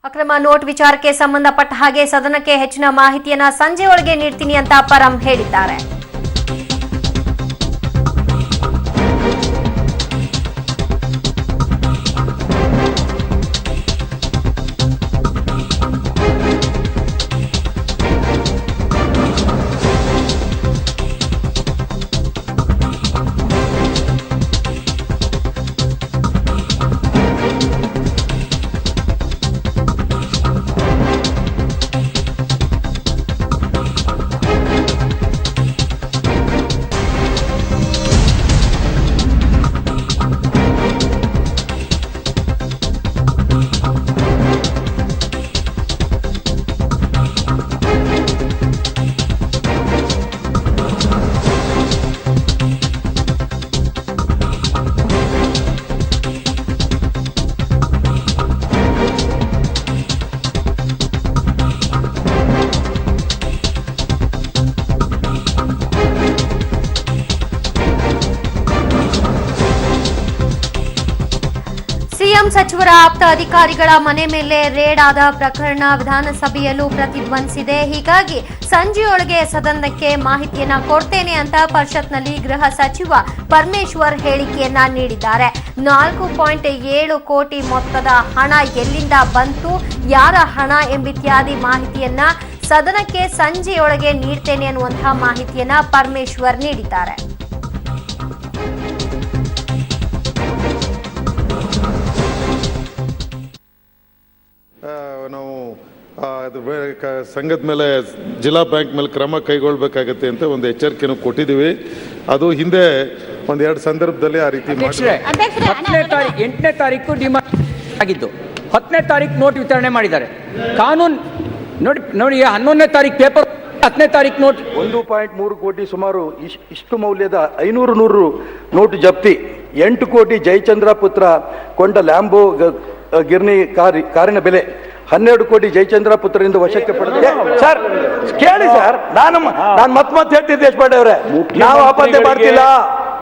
ಅಕ್ರಮ ನೋಟ್ ವಿಚಾರಕ್ಕೆ ಸಂಬಂಧಪಟ್ಟ ಹಾಗೆ ಸದನಕ್ಕೆ ಹೆಚ್ಚಿನ ಮಾಹಿತಿಯನ್ನ ಸಂಜೆ ಒಳಗೆ ನೀಡ್ತೀನಿ ಅಂತ ಪರಂ ಹೇಳಿದ್ದಾರೆ. ಸಿಎಂ ಸಚಿವರ ಆಪ್ತ ಅಧಿಕಾರಿಗಳ ಮನೆ ಮೇಲೆ ರೇಡ್ ಆದ ಪ್ರಕರಣ ವಿಧಾನಸಭೆಯಲ್ಲೂ ಪ್ರತಿಧ್ವನಿಸಿದೆ. ಹೀಗಾಗಿ ಸಂಜೆಯೊಳಗೆ ಸದನಕ್ಕೆ ಮಾಹಿತಿಯನ್ನ ಕೊಡ್ತೇನೆ ಅಂತ ಪರಿಷತ್ನಲ್ಲಿ ಗೃಹ ಸಚಿವ ಪರಮೇಶ್ವರ್ ಹೇಳಿಕೆಯನ್ನ ನೀಡಿದ್ದಾರೆ. 4.7 ಕೋಟಿ ಮೊತ್ತದ ಹಣ ಎಲ್ಲಿಂದ ಬಂತು, ಯಾರ ಹಣ ಎಂಬಿತ್ಯಾದಿ ಮಾಹಿತಿಯನ್ನ ಸದನಕ್ಕೆ ಸಂಜೆಯೊಳಗೆ ನೀಡ್ತೇನೆ ಅನ್ನುವಂತಹ ಮಾಹಿತಿಯನ್ನ ಪರಮೇಶ್ವರ್ ನೀಡಿದ್ದಾರೆ. ನಾವು ಸಂಘದ ಮೇಲೆ ಜಿಲ್ಲಾ ಬ್ಯಾಂಕ್ ಮೇಲೆ ಕ್ರಮ ಕೈಗೊಳ್ಳಬೇಕಾಗತ್ತೆ ಅಂತ ಒಂದು ಎಚ್ಚರಿಕೆಯನ್ನು ಕೊಟ್ಟಿದ್ದೀವಿ. ಅದು ಹಿಂದೆ ಒಂದೆರಡು ಸಂದರ್ಭದಲ್ಲಿ ಆ ರೀತಿ 8ನೇ ತಾರೀಕು ಡಿಮಾಂಡ್ ಆಗಿದ್ದು, 10ನೇ ತಾರೀಕು ನೋಟ್ ವಿತರಣೆ ಮಾಡಿದ್ದಾರೆ. ಕಾನೂನು ನೋಡಿ 11ನೇ ತಾರೀಕು ಪೇಪರ್, 10ನೇ ತಾರೀಕು ನೋಟ್ 1.3 ಕೋಟಿ ಸುಮಾರು ಇಷ್ಟು ಮೌಲ್ಯದ 500 ನೋಟು ಜಪ್ತಿ, 8 ಕೋಟಿ ಜಯಚಂದ್ರ ಪುತ್ರ ಕೊಂಡ ಲ್ಯಾಂಬೋ ಗಿರ್ನಿ ಕಾರಿನ ಬೆಲೆ 12 ಕೋಟಿ ಜಯಚಂದ್ರ ಪುತ್ರರಿಂದ ವಶಕ್ಕೆ ಪಡೆದಿದೆ. ಸರ್ ಕೇಳಿ ಸರ್, ನಾನು ಮತ್ತೆ ಹೇಳ್ತಿದ್ದೆ ದೇಶಪಾಂಡೆ ಅವರೇ, ನಾವು ಆಪಾದನೆ ಮಾಡ್ತಿಲ್ಲ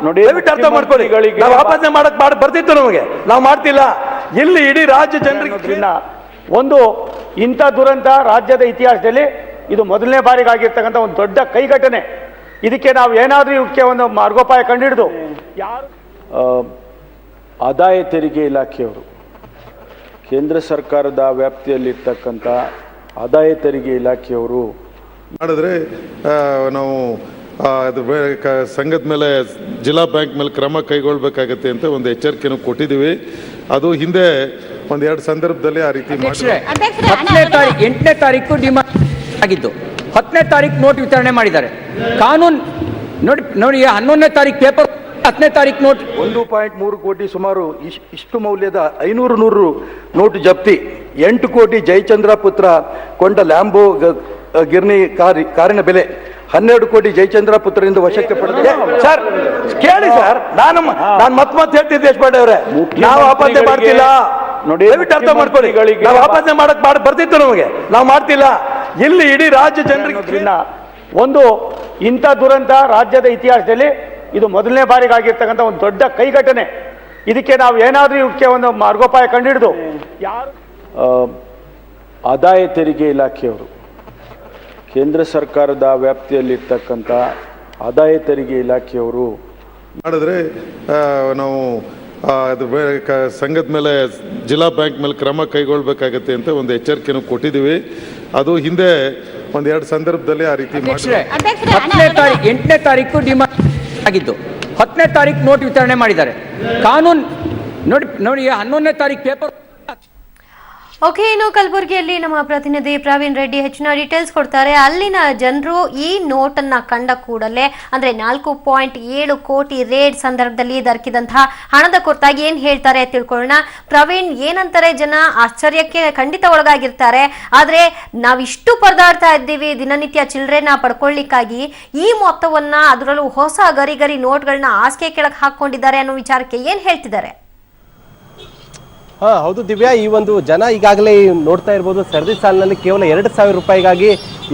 ನೋಡಿ, ದಯವಿಟ್ಟು ಅರ್ಥ ಮಾಡ್ಕೊಳ್ಳಿ. ನಾವು ಆಪಾದನೆ ಮಾಡಕ್ ಬರ್ತಿತ್ತು, ನಮಗೆ ನಾವು ಮಾಡ್ತಿಲ್ಲ. ಇಲ್ಲಿ ಇಡೀ ರಾಜ್ಯ ಜನರಿಗೆ ಒಂದು ಇಂಥ ದುರಂತ ರಾಜ್ಯದ ಇತಿಹಾಸದಲ್ಲಿ ಇದು ಮೊದಲನೇ ಬಾರಿಗೆ ಆಗಿರ್ತಕ್ಕಂಥ ಒಂದು ದೊಡ್ಡ ಕೈಘಟನೆ. ಇದಕ್ಕೆ ನಾವು ಏನಾದ್ರೂ ಇವಕ್ಕೆ ಒಂದು ಮಾರ್ಗೋಪಾಯ ಕಂಡುಹಿಡಿದು ಯಾರು ಆದಾಯ ತೆರಿಗೆ ಇಲಾಖೆಯವರು, ಕೇಂದ್ರ ಸರ್ಕಾರದ ವ್ಯಾಪ್ತಿಯಲ್ಲಿರ್ತಕ್ಕಂಥ ಆದಾಯ ತೆರಿಗೆ ಇಲಾಖೆಯವರು ಮಾಡಿದ್ರೆ ನಾವು ಸಂಘದ ಮೇಲೆ ಜಿಲ್ಲಾ ಬ್ಯಾಂಕ್ ಮೇಲೆ ಕ್ರಮ ಕೈಗೊಳ್ಳಬೇಕಾಗತ್ತೆ ಅಂತ ಒಂದು ಎಚ್ಚರಿಕೆಯನ್ನು ಕೊಟ್ಟಿದ್ದೀವಿ. ಅದು ಹಿಂದೆ ಒಂದೆರಡು ಸಂದರ್ಭದಲ್ಲಿ ಆ ರೀತಿ 8ನೇ ತಾರೀಕು ಡಿಮಾಂಡ್ ಆಗಿದ್ದು, 10ನೇ ತಾರೀಕು ನೋಟ್ ವಿತರಣೆ ಮಾಡಿದ್ದಾರೆ. ಕಾನೂನು ನೋಡಿ 11ನೇ ತಾರೀಕು ಪೇಪರ್, 10ನೇ ತಾರೀಕು ನೋಟ್ 1.3 ಕೋಟಿ ಸುಮಾರು ಇಷ್ಟು ಮೌಲ್ಯದ 500 ನೋಟು ಜಪ್ತಿ, 8 ಕೋಟಿ ಜಯಚಂದ್ರ ಪುತ್ರ ಕೊಂಡ ಲ್ಯಾಂಬೋ ಗಿರ್ನಿ ಕಾರಿನ ಬೆಲೆ 12 ಕೋಟಿ ಜಯಚಂದ್ರ ಪುತ್ರರಿಂದ ವಶಕ್ಕೆ ಪಡೆದಿದೆ. ಸರ್ ಕೇಳಿ ಸರ್, ನಾನು ಮತ್ತೆ ಹೇಳ್ತಿದ್ದೆ ದೇಶಪಾಂಡೆ ಅವರೇ, ನಾವು ಆಪಾದನೆ ಮಾಡ್ತಿಲ್ಲ ನೋಡಿ, ದಯವಿಟ್ಟು ಅರ್ಥ ಮಾಡ್ಕೊಳ್ಳಿ. ನಾವು ಆಪಾದನೆ ಮಾಡಕ್ ಬರ್ತಿತ್ತು, ನಮಗೆ ನಾವು ಮಾಡ್ತಿಲ್ಲ. ಇಲ್ಲಿ ಇಡೀ ರಾಜ್ಯ ಜನರಿಗೆ ಒಂದು ಇಂಥ ದುರಂತ ರಾಜ್ಯದ ಇತಿಹಾಸದಲ್ಲಿ ಇದು ಮೊದಲನೇ ಬಾರಿಗೆ ಆಗಿರ್ತಕ್ಕಂಥ ಒಂದು ದೊಡ್ಡ ಕೈಘಟನೆ. ಇದಕ್ಕೆ ನಾವು ಏನಾದ್ರೂ ಇವಕ್ಕೆ ಒಂದು ಮಾರ್ಗೋಪಾಯ ಕಂಡುಹಿಡಿದು ಯಾರು ಆದಾಯ ತೆರಿಗೆ ಇಲಾಖೆಯವರು, ಕೇಂದ್ರ ಸರ್ಕಾರದ ವ್ಯಾಪ್ತಿಯಲ್ಲಿರ್ತಕ್ಕಂಥ ಆದಾಯ ತೆರಿಗೆ ಇಲಾಖೆಯವರು ಮಾಡಿದ್ರೆ ನಾವು ಸಂಘದ ಮೇಲೆ ಜಿಲ್ಲಾ ಬ್ಯಾಂಕ್ ಮೇಲೆ ಕ್ರಮ ಕೈಗೊಳ್ಳಬೇಕಾಗತ್ತೆ ಅಂತ ಒಂದು ಎಚ್ಚರಿಕೆಯನ್ನು ಕೊಟ್ಟಿದ್ದೀವಿ. ಅದು ಹಿಂದೆ ಒಂದೆರಡು ಸಂದರ್ಭದಲ್ಲಿ ಆ ರೀತಿ 8ನೇ ತಾರೀಕು ಡಿಮಾಂಡ್ ಆಗಿದ್ದು, 10ನೇ ತಾರೀಕು ನೋಟ್ ವಿತರಣೆ ಮಾಡಿದ್ದಾರೆ. ಕಾನೂನು ನೋಡಿ 11ನೇ ತಾರೀಕು ಪೇಪರ್. ಓಕೆ, ಇನ್ನು ಕಲಬುರಗಿಯಲ್ಲಿ ನಮ್ಮ ಪ್ರತಿನಿಧಿ ಪ್ರವೀಣ್ ರೆಡ್ಡಿ ಹೆಚ್ಚಿನ ಡೀಟೇಲ್ಸ್ ಕೊಡ್ತಾರೆ. ಅಲ್ಲಿನ ಜನರು ಈ ನೋಟನ್ನ ಕಂಡ ಕೂಡಲೇ, ಅಂದ್ರೆ 4.7 ಕೋಟಿ ರೇಡ್ ಸಂದರ್ಭದಲ್ಲಿ ದೊರಕಿದಂತಹ ಹಣದ ಕುರಿತಾಗಿ ಏನ್ ಹೇಳ್ತಾರೆ ತಿಳ್ಕೊಳ್ಳೋಣ. ಪ್ರವೀಣ್, ಏನಂತಾರೆ ಜನ? ಆಶ್ಚರ್ಯಕ್ಕೆ ಖಂಡಿತ ಒಳಗಾಗಿರ್ತಾರೆ. ಆದ್ರೆ ನಾವಿಷ್ಟು ಪರದಾಡ್ತಾ ಇದ್ದೀವಿ ದಿನನಿತ್ಯ ಚಿಲ್ಲರೆನ ಪಡ್ಕೊಳ್ಳಿಕ್ಕಾಗಿ, ಈ ಮೊತ್ತವನ್ನ, ಅದರಲ್ಲೂ ಹೊಸ ಗರಿ ನೋಟ್ಗಳನ್ನ ಹಾಸಿಗೆ ಕೆಳಗೆ ಹಾಕೊಂಡಿದ್ದಾರೆ ಅನ್ನೋ ವಿಚಾರಕ್ಕೆ ಏನ್ ಹೇಳ್ತಿದ್ದಾರೆ? ಹೌದು ದಿವ್ಯಾ, ಈ ಒಂದು ಜನ ಈಗಾಗಲೇ ನೋಡ್ತಾ ಇರ್ಬೋದು, ಸರದಿ ಸಾಲಿನಲ್ಲಿ ಕೇವಲ 2,000 ರೂಪಾಯಿಗಾಗಿ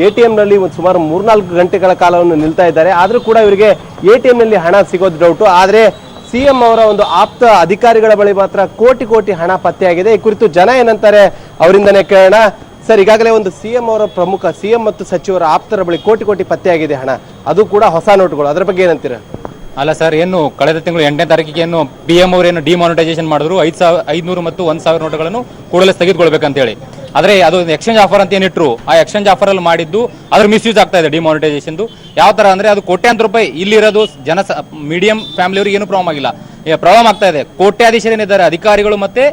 ATM ನಲ್ಲಿ ಒಂದು ಸುಮಾರು 3-4 ಗಂಟೆಗಳ ಕಾಲವನ್ನು ನಿಲ್ತಾ ಇದ್ದಾರೆ. ಆದರೂ ಕೂಡ ಇವರಿಗೆ ATM ನಲ್ಲಿ ಹಣ ಸಿಗೋದು ಡೌಟು. ಆದರೆ ಸಿಎಂ ಅವರ ಒಂದು ಆಪ್ತ ಅಧಿಕಾರಿಗಳ ಬಳಿ ಮಾತ್ರ ಕೋಟಿ ಹಣ ಪತ್ತೆಯಾಗಿದೆ. ಈ ಕುರಿತು ಜನ ಏನಂತಾರೆ ಅವರಿಂದನೇ ಕೇಳೋಣ. ಸರ್, ಈಗಾಗಲೇ ಒಂದು ಸಿಎಂ ಅವರ ಪ್ರಮುಖ ಸಿಎಂ ಮತ್ತು ಸಚಿವರ ಆಪ್ತರ ಬಳಿ ಕೋಟಿ ಪತ್ತೆಯಾಗಿದೆ ಹಣ, ಅದು ಕೂಡ ಹೊಸ ನೋಟುಗಳು, ಅದರ ಬಗ್ಗೆ ಏನಂತೀರಾ? ಅಲ್ಲ ಸರ್, ಏನು ಕಳೆದ ತಿಂಗಳು 8ನೇ ತಾರೀಕಿಗೆ ಏನು PM ಅವರು ಏನು ಡಿಮಾನಿಟೈಸೇಷನ್ ಮಾಡಿದ್ರು 500 ಮತ್ತು 1000 ನೋಟುಗಳನ್ನು ಕೂಡಲೇ ಸ್ಥಗಿತಗೊಳ್ಬೇಕಂತ ಹೇಳಿ. ಆದರೆ ಅದು ಎಕ್ಸ್ಚೇಂಜ್ ಆಫರ್ ಅಂತ ಏನಿಟ್ರು, ಆ ಎಕ್ಸ್ಚೇಂಜ್ ಆಫರ್ ಅಲ್ಲಿ ಮಾಡಿದ್ದು ಅದ್ರ ಮಿಸ್ಯೂಸ್ ಆಗ್ತಾ ಇದೆ ಡಿಮಾನಿಟೈಸೇಷನ್. ಯಾವ ತರ ಅಂದ್ರೆ ಅದು ಕೋಟ್ಯಾಂತರ ರೂಪಾಯಿ ಇಲ್ಲಿರೋದು ಮೀಡಿಯಂ ಫ್ಯಾಮಿಲಿಯವರಿಗೆ ಏನು ಪ್ರಾಬ್ಲಮ್ ಆಗಿಲ್ಲ, ಪ್ರಾಬ್ಲಮ್ ಆಗ್ತಾ ಇದೆ. ಕೋಟ್ಯಾಧೀಶರೇನಿದ್ದಾರೆ ಅಧಿಕಾರಿಗಳು ಮತ್ತೆ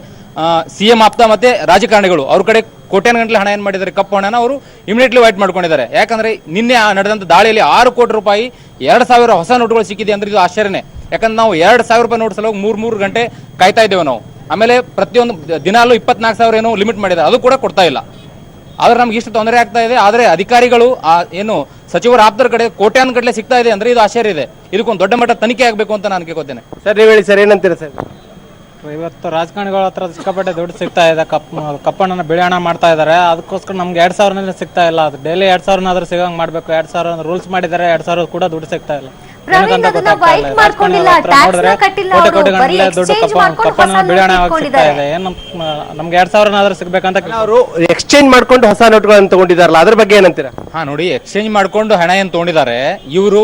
ಸಿಎಂ ಆಪ್ತ ಮತ್ತೆ ರಾಜಕಾರಣಿಗಳು ಅವ್ರ ಕಡೆ ಕೋಟ್ಯಾನ್ ಗಂಟಲೆ ಹಣ ಏನ್ ಮಾಡಿದ್ದಾರೆ, ಕಪ್ಪು ಹಣನ ಅವರು ಇಮಿಡಿಯೇಟ್ಲಿ ವೈಟ್ ಮಾಡ್ಕೊಂಡಿದ್ದಾರೆ. ಯಾಕಂದ್ರೆ ನಿನ್ನೆ ನಡೆದಂತ ದಾಳಿಯಲ್ಲಿ 6 ಕೋಟಿ ರೂಪಾಯಿ 2,000 ಹೊಸ ನೋಟುಗಳು ಸಿಕ್ಕಿದೆ ಅಂದ್ರೆ ಇದು ಆಶ್ಚರ್ಯನೇ. ಯಾಕಂದ್ರೆ ನಾವು 2,000 ರೂಪಾಯಿ ನೋಟ್ ಸಲುವಾಗಿ 3 ಗಂಟೆ ಕಾಯ್ತಾ ಇದ್ದೇವೆ ನಾವು. ಆಮೇಲೆ ಪ್ರತಿಯೊಂದು ದಿನಾಲೂ 24,000 ಏನೋ ಲಿಮಿಟ್ ಮಾಡಿದ್ದಾರೆ, ಅದು ಕೂಡ ಕೊಡ್ತಾ ಇಲ್ಲ. ಆದ್ರೆ ನಮ್ಗೆ ಇಷ್ಟು ತೊಂದರೆ ಆಗ್ತಾ ಇದೆ. ಆದ್ರೆ ಅಧಿಕಾರಿಗಳು ಏನು ಸಚಿವರ ಆಪ್ತರ ಕಡೆ ಕೋಟ್ಯಾನ್ ಗಂಟಲೆ ಸಿಗ್ತಾ ಇದೆ ಅಂದ್ರೆ ಇದು ಆಶ್ಚರ್ಯ ಇದೆ. ಇದಕ್ಕೊಂದು ದೊಡ್ಡ ಮಟ್ಟ ತನಿಖೆ ಆಗಬೇಕು ಅಂತ ನಾನು ಕೇಳ್ಕೊತೇನೆ. ಸರ್, ನೀವು ಹೇಳಿ ಸರ್, ಏನಂತೀರಾ ಸರ್? ಇವತ್ತು ರಾಜಕಾರಣಿಗಳ ಹತ್ರ ಸಿಕ್ಕಾಪಟ್ಟೆ ದುಡ್ಡು ಸಿಗ್ತಾ ಇದೆ, ಕಪ್ಪಣ್ಣನ ಬಿಳಿ ಹಣ ಮಾಡ್ತಾ ಇದ್ದಾರೆ. ಅದಕ್ಕೋಸ್ಕರ ನಮ್ಗೆ 2,000 ಸಿಗ್ತಾ ಇಲ್ಲ. ಅದು ಡೈಲಿ 2,000 ಸಿಗಂಗ್ ಮಾಡ್ಬೇಕು. 2,000 ರೂಲ್ಸ್ ಮಾಡಿದ್ದಾರೆ, 2,000 ಕೂಡ ದುಡ್ಡು ಸಿಗ್ತಾ ಇಲ್ಲ. ಕಪ್ಪಣ್ಣನ ಬಿಳಿ ಹಣ ಸಿಗ್ತಾ ಇದೆ. ಏನ್ ನಮ್ಗೆ 2,000 ಸಿಗ್ಬೇಕಂತ ಅವರು ಎಕ್ಸ್ಚೇಂಜ್ ಮಾಡ್ಕೊಂಡು ಹೊಸ ನೋಟುಗಳನ್ನು ತಗೊಂಡಿದ್ದಾರಲ್ಲ, ಅದ್ರ ಬಗ್ಗೆ ಏನಂತೀರಾ? ನೋಡಿ, ಎಕ್ಸ್ಚೇಂಜ್ ಮಾಡ್ಕೊಂಡು ಹಣ ಏನ್ ತಗೊಂಡಿದ್ದಾರೆ ಇವರು,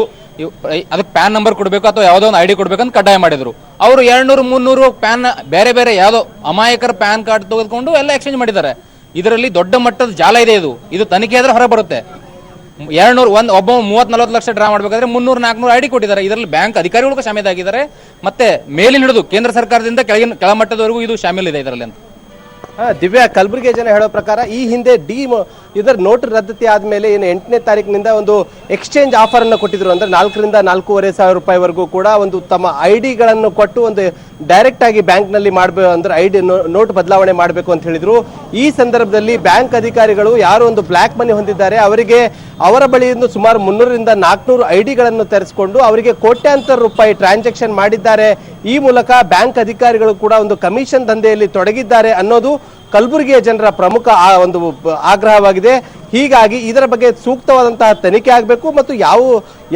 ಅದಕ್ಕೆ ಪ್ಯಾನ್ ನಂಬರ್ ಕೊಡಬೇಕು ಅಥವಾ ಯಾವುದೋ ಒಂದು ID ಕೊಡ್ಬೇಕಂತ ಕಡ್ಡಾಯ ಮಾಡಿದ್ರು. ಅವರು 200-300 ಪ್ಯಾನ್ ಬೇರೆ ಯಾವುದೋ ಅಮಾಯಕರ ಪ್ಯಾನ್ ಕಾರ್ಡ್ ತೆಗೆದುಕೊಂಡು ಎಲ್ಲ ಎಕ್ಸ್ಚೇಂಜ್ ಮಾಡಿದ್ದಾರೆ. ಇದರಲ್ಲಿ ದೊಡ್ಡ ಮಟ್ಟದ ಜಾಲ ಇದೆ. ಇದು ತನಿಖೆ ಆದ್ರೆ ಹೊರ ಬರುತ್ತೆ. 200 ಒಬ್ಬ 30-40 ಲಕ್ಷ ಡ್ರಾ ಮಾಡಬೇಕಾದ್ರೆ 300-400 ID ಕೊಟ್ಟಿದ್ದಾರೆ. ಇದರಲ್ಲಿ ಬ್ಯಾಂಕ್ ಅಧಿಕಾರಿಗಳು ಶಾಮೀಲಾಗಿದ್ದಾರೆ. ಮತ್ತೆ ಮೇಲಿನ ಹಿಡಿದು ಕೇಂದ್ರ ಸರ್ಕಾರದಿಂದ ಕೆಳಮಟ್ಟದವರೆಗೂ ಇದು ಶಾಮೀಲಿದೆ ಇದರಲ್ಲಿ ಅಂತ. ದಿವ್ಯಾ, ಕಲಬುರಗಿ ಜನ ಹೇಳೋ ಪ್ರಕಾರ ಈ ಹಿಂದೆ ಇದರ ನೋಟ್ ರದ್ದತಿ ಆದ್ಮೇಲೆ ಏನು 8ನೇ ತಾರೀಕಿನಿಂದ ಒಂದು ಎಕ್ಸ್ಚೇಂಜ್ ಆಫರ್ ಅನ್ನು ಕೊಟ್ಟಿದ್ರು. ಅಂದ್ರೆ 4,000 ರಿಂದ 4,500 ರೂಪಾಯಿವರೆಗೂ ಕೂಡ ಒಂದು ತಮ್ಮ ಐಡಿಗಳನ್ನು ಕೊಟ್ಟು ಒಂದು ಡೈರೆಕ್ಟ್ ಆಗಿ ಬ್ಯಾಂಕ್ ನಲ್ಲಿ ಮಾಡಬೇಕು, ಅಂದ್ರೆ ಐಡಿ ನೋಟ್ ಬದಲಾವಣೆ ಮಾಡಬೇಕು ಅಂತ ಹೇಳಿದ್ರು. ಈ ಸಂದರ್ಭದಲ್ಲಿ ಬ್ಯಾಂಕ್ ಅಧಿಕಾರಿಗಳು ಯಾರು ಒಂದು ಬ್ಲಾಕ್ ಮನಿ ಹೊಂದಿದ್ದಾರೆ ಅವರಿಗೆ ಅವರ ಬಳಿಯಿಂದ ಸುಮಾರು 300 ರಿಂದ 400 ಐಡಿಗಳನ್ನು ತರಿಸಿಕೊಂಡು ಅವರಿಗೆ ಕೋಟ್ಯಾಂತರ ರೂಪಾಯಿ ಟ್ರಾನ್ಸಾಕ್ಷನ್ ಮಾಡಿದ್ದಾರೆ. ಈ ಮೂಲಕ ಬ್ಯಾಂಕ್ ಅಧಿಕಾರಿಗಳು ಕೂಡ ಒಂದು ಕಮಿಷನ್ ದಂಧೆಯಲ್ಲಿ ತೊಡಗಿದ್ದಾರೆ ಅನ್ನೋದು ಕಲಬುರಗಿಯ ಜನರ ಪ್ರಮುಖ ಒಂದು ಆಗ್ರಹವಾಗಿದೆ. ಹೀಗಾಗಿ ಇದರ ಬಗ್ಗೆ ಸೂಕ್ತವಾದಂತಹ ತನಿಖೆ ಆಗಬೇಕು ಮತ್ತು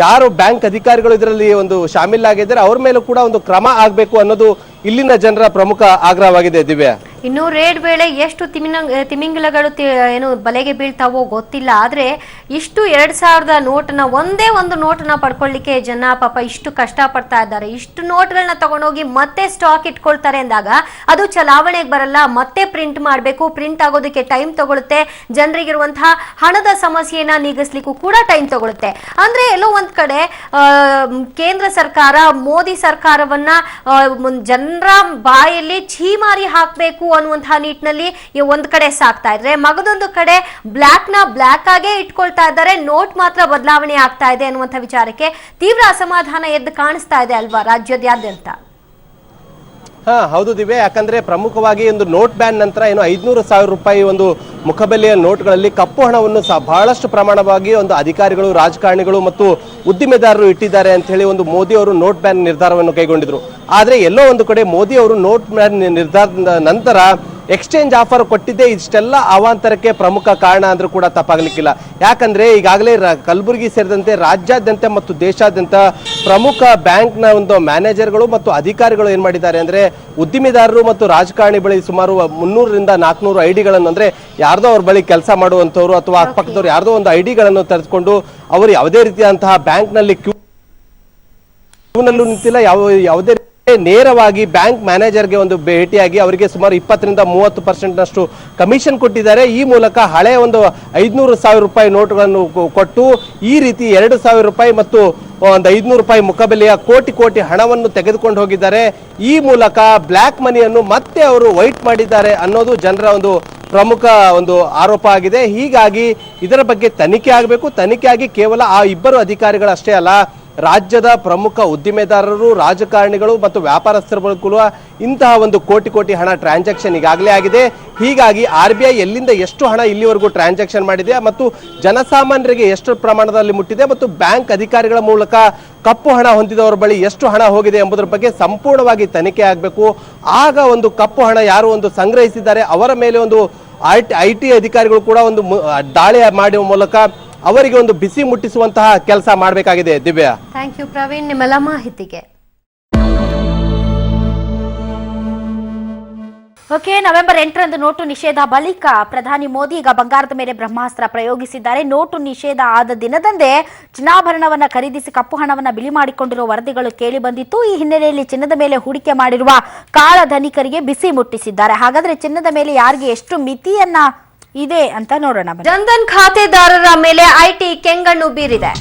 ಯಾರು ಬ್ಯಾಂಕ್ ಅಧಿಕಾರಿಗಳು ಇದರಲ್ಲಿ ಒಂದು ಶಾಮೀಲಾಗಿದ್ದಾರೆ ಅವ್ರ ಮೇಲೂ ಕೂಡ ಒಂದು ಕ್ರಮ ಆಗಬೇಕು ಅನ್ನೋದು ಇಲ್ಲಿನ ಜನರ ಪ್ರಮುಖ ಆಗ್ರಹವಾಗಿದೆ. ದಿವ್ಯಾ, ಇನ್ನು ರೇಡ್ ವೇಳೆ ಎಷ್ಟು ತಿಮಿಂಗಲಗಳು ಏನು ಬಲೆಗೆ ಬೀಳ್ತಾವೋ ಗೊತ್ತಿಲ್ಲ. ಆದ್ರೆ ಇಷ್ಟು 2,000 ನೋಟನ್ನ ಒಂದೇ ಒಂದು ನೋಟನ್ನ ಪಡ್ಕೊಳ್ಳಿಕ್ಕೆ ಜನ ಪಾಪ ಇಷ್ಟು ಕಷ್ಟ ಪಡ್ತಾ ಇದ್ದಾರೆ. ಇಷ್ಟು ನೋಟ್ಗಳನ್ನ ತಗೊಂಡೋಗಿ ಮತ್ತೆ ಸ್ಟಾಕ್ ಇಟ್ಕೊಳ್ತಾರೆ ಅಂದಾಗ ಅದು ಚಲಾವಣೆಗೆ ಬರಲ್ಲ. ಮತ್ತೆ ಪ್ರಿಂಟ್ ಮಾಡಬೇಕು, ಪ್ರಿಂಟ್ ಆಗೋದಕ್ಕೆ ಟೈಮ್ ತಗೊಳುತ್ತೆ. ಜನರಿಗಿರುವಂತಹ ಹಣದ ಸಮಸ್ಯೆಯನ್ನ ನೀಗಿಸ್ಲಿಕ್ಕೂ ಕೂಡ ಟೈಮ್ ತಗೊಳುತ್ತೆ. ಅಂದ್ರೆ ಎಲ್ಲೋ ಒಂದ್ ಕಡೆ ಕೇಂದ್ರ ಸರ್ಕಾರ, ಮೋದಿ ಸರ್ಕಾರವನ್ನ ಜನರ ಬಾಯಲ್ಲಿ ಛೀಮಾರಿ ಹಾಕಬೇಕು ಅನ್ನುವಂತಹ ನಿಟ್ಟಿನಲ್ಲಿ ಒಂದ್ ಕಡೆ ಸಾಕ್ತಾ ಇದ್ರೆ, ಮಗದೊಂದು ಕಡೆ ಬ್ಲಾಕ್ ನ ಬ್ಲಾಕ್ ಆಗೇ ಇಟ್ಕೊಳ್ತಾ ಇದ್ದಾರೆ. ನೋಟ್ ಮಾತ್ರ ಬದಲಾವಣೆ ಆಗ್ತಾ ಇದೆ ಅನ್ನುವಂಥ ವಿಚಾರಕ್ಕೆ ತೀವ್ರ ಅಸಮಾಧಾನ ಎದ್ದು ಕಾಣಿಸ್ತಾ ಇದೆ ಅಲ್ವಾ ರಾಜ್ಯದಾದ್ಯಂತ? ಹೌದು ದಿವ್ಯ, ಯಾಕಂದ್ರೆ ಪ್ರಮುಖವಾಗಿ ಒಂದು ನೋಟ್ ಬ್ಯಾನ್ ನಂತರ ಏನು 500,000 ರೂಪಾಯಿ ಒಂದು ಮುಖಬೆಲೆಯ ನೋಟ್ಗಳಲ್ಲಿ ಕಪ್ಪು ಹಣವನ್ನು ಬಹಳಷ್ಟು ಪ್ರಮಾಣವಾಗಿ ಒಂದು ಅಧಿಕಾರಿಗಳು, ರಾಜಕಾರಣಿಗಳು ಮತ್ತು ಉದ್ದಿಮೆದಾರರು ಇಟ್ಟಿದ್ದಾರೆ ಅಂತ ಹೇಳಿ ಒಂದು ಮೋದಿ ಅವರು ನೋಟ್ ಬ್ಯಾನ್ ನಿರ್ಧಾರವನ್ನು ಕೈಗೊಂಡಿದ್ರು. ಆದ್ರೆ ಎಲ್ಲೋ ಒಂದು ಕಡೆ ಮೋದಿ ಅವರು ನೋಟ್ ಬ್ಯಾನ್ ನಿರ್ಧಾರದ ನಂತರ ಎಕ್ಸ್ಚೇಂಜ್ ಆಫರ್ ಕೊಟ್ಟಿದ್ದೆ ಇಷ್ಟೆಲ್ಲ ಅವಾಂತರಕ್ಕೆ ಪ್ರಮುಖ ಕಾರಣ ಅಂದ್ರೂ ಕೂಡ ತಪ್ಪಾಗ್ಲಿಕ್ಕಿಲ್ಲ. ಯಾಕಂದ್ರೆ ಈಗಾಗಲೇ ಕಲಬುರಗಿ ಸೇರಿದಂತೆ ರಾಜ್ಯಾದ್ಯಂತ ಮತ್ತು ದೇಶಾದ್ಯಂತ ಪ್ರಮುಖ ಬ್ಯಾಂಕ್ನ ಒಂದು ಮ್ಯಾನೇಜರ್ಗಳು ಮತ್ತು ಅಧಿಕಾರಿಗಳು ಏನ್ ಮಾಡಿದ್ದಾರೆ ಅಂದ್ರೆ ಉದ್ದಿಮೆದಾರರು ಮತ್ತು ರಾಜಕಾರಣಿ ಬಳಿ ಸುಮಾರು 300 ರಿಂದ 400 ಐಡಿಗಳನ್ನು, ಅಂದ್ರೆ ಯಾರ್ದೋ ಅವ್ರ ಬಳಿ ಕೆಲಸ ಮಾಡುವಂತವ್ರು ಅಥವಾ ಅಕ್ಕಪಕ್ಕದವ್ರು ಯಾರ್ದೋ ಒಂದು ಐಡಿಗಳನ್ನು ತೆರೆದುಕೊಂಡು ಅವರು ಯಾವುದೇ ರೀತಿಯಾದಂತಹ ಬ್ಯಾಂಕ್ ನಲ್ಲಿ ಕ್ಯೂನಲ್ಲೂ ನಿಂತಿಲ್ಲ, ಯಾವುದೇ ನೇರವಾಗಿ ಬ್ಯಾಂಕ್ ಮ್ಯಾನೇಜರ್ಗೆ ಒಂದು ಭೇಟಿಯಾಗಿ ಅವರಿಗೆ ಸುಮಾರು 20 ರಿಂದ 30% ನಷ್ಟು ಕಮಿಷನ್ ಕೊಟ್ಟಿದ್ದಾರೆ. ಈ ಮೂಲಕ ಹಳೆ ಒಂದು 500,000 ರೂಪಾಯಿ ನೋಟುಗಳನ್ನು ಕೊಟ್ಟು ಈ ರೀತಿ 2,000 ರೂಪಾಯಿ ಮತ್ತು ಒಂದು 500 ರೂಪಾಯಿ ಮುಖಬೆಲೆಯ ಕೋಟಿ ಹಣವನ್ನು ತೆಗೆದುಕೊಂಡು ಹೋಗಿದ್ದಾರೆ. ಈ ಮೂಲಕ ಬ್ಲ್ಯಾಕ್ ಮನಿಯನ್ನು ಮತ್ತೆ ಅವರು ವೈಟ್ ಮಾಡಿದ್ದಾರೆ ಅನ್ನೋದು ಜನರ ಒಂದು ಪ್ರಮುಖ ಒಂದು ಆರೋಪ ಆಗಿದೆ. ಹೀಗಾಗಿ ಇದರ ಬಗ್ಗೆ ತನಿಖೆ ಆಗಬೇಕು. ತನಿಖೆಯಾಗಿ ಕೇವಲ ಆ ಇಬ್ಬರು ಅಧಿಕಾರಿಗಳಷ್ಟೇ ಅಲ್ಲ, ರಾಜ್ಯದ ಪ್ರಮುಖ ಉದ್ದಿಮೆದಾರರು, ರಾಜಕಾರಣಿಗಳು ಮತ್ತು ವ್ಯಾಪಾರಸ್ಥರುಗಳು ಕೂಡ ಇಂತಹ ಒಂದು ಕೋಟಿ ಹಣ ಟ್ರಾನ್ಸಾಕ್ಷನ್ ಈಗಾಗಲೇ ಆಗಿದೆ. ಹೀಗಾಗಿ RBI ಎಲ್ಲಿಂದ ಎಷ್ಟು ಹಣ ಇಲ್ಲಿವರೆಗೂ ಟ್ರಾನ್ಸಾಕ್ಷನ್ ಮಾಡಿದೆ ಮತ್ತು ಜನಸಾಮಾನ್ಯರಿಗೆ ಎಷ್ಟು ಪ್ರಮಾಣದಲ್ಲಿ ಮುಟ್ಟಿದೆ ಮತ್ತು ಬ್ಯಾಂಕ್ ಅಧಿಕಾರಿಗಳ ಮೂಲಕ ಕಪ್ಪು ಹಣ ಹೊಂದಿದವರ ಬಳಿ ಎಷ್ಟು ಹಣ ಹೋಗಿದೆ ಎಂಬುದರ ಬಗ್ಗೆ ಸಂಪೂರ್ಣವಾಗಿ ತನಿಖೆ ಆಗಬೇಕು. ಆಗ ಒಂದು ಕಪ್ಪು ಹಣ ಯಾರು ಒಂದು ಸಂಗ್ರಹಿಸಿದ್ದಾರೆ ಅವರ ಮೇಲೆ ಒಂದು IT ಅಧಿಕಾರಿಗಳು ಕೂಡ ಒಂದು ದಾಳಿ ಮಾಡುವ ಮೂಲಕ ಅವರಿಗೆ ಒಂದು ಬಿಸಿ ಮುಟ್ಟಿಸುವಂತಹ ಕೆಲಸ ಮಾಡಬೇಕಾಗಿದೆ. ದಿವ್ಯಾ, ಥ್ಯಾಂಕ್ ಯು ಪ್ರವೀಣ್ ನಿಮ್ಮೆಲ್ಲ ಮಾಹಿತಿಗೆ. ಓಕೆ, ನವೆಂಬರ್ 8ರಂದು ನೋಟು ನಿಷೇಧ ಬಳಿಕ ಪ್ರಧಾನಿ ಮೋದಿ ಈಗ ಬಂಗಾರದ ಮೇಲೆ ಬ್ರಹ್ಮಾಸ್ತ್ರ ಪ್ರಯೋಗಿಸಿದ್ದಾರೆ. ನೋಟು ನಿಷೇಧ ಆದ ದಿನದಂದೇ ಚಿನ್ನಾಭರಣವನ್ನ ಖರೀದಿಸಿ ಕಪ್ಪು ಹಣವನ್ನ ಬಿಳಿ ಮಾಡಿಕೊಂಡಿರುವ ವರದಿಗಳು ಕೇಳಿ ಬಂದಿತ್ತು. ಈ ಹಿನ್ನೆಲೆಯಲ್ಲಿ ಚಿನ್ನದ ಮೇಲೆ ಹೂಡಿಕೆ ಮಾಡಿರುವ ಕಾಳ ಧನಿಕರಿಗೆ ಬಿಸಿ ಮುಟ್ಟಿಸಿದ್ದಾರೆ. ಹಾಗಾದ್ರೆ ಚಿನ್ನದ ಮೇಲೆ ಯಾರಿಗೆ ಎಷ್ಟು ಮಿತಿಯನ್ನ ಇದೆ ಅಂತ ನೋಡೋಣ. ಜನ್ಧನ್ ಖಾತೆದಾರರ ಮೇಲೆ ಐಟಿ ಕೆಂಗಣ್ಣು ಬೀರಿದೆ.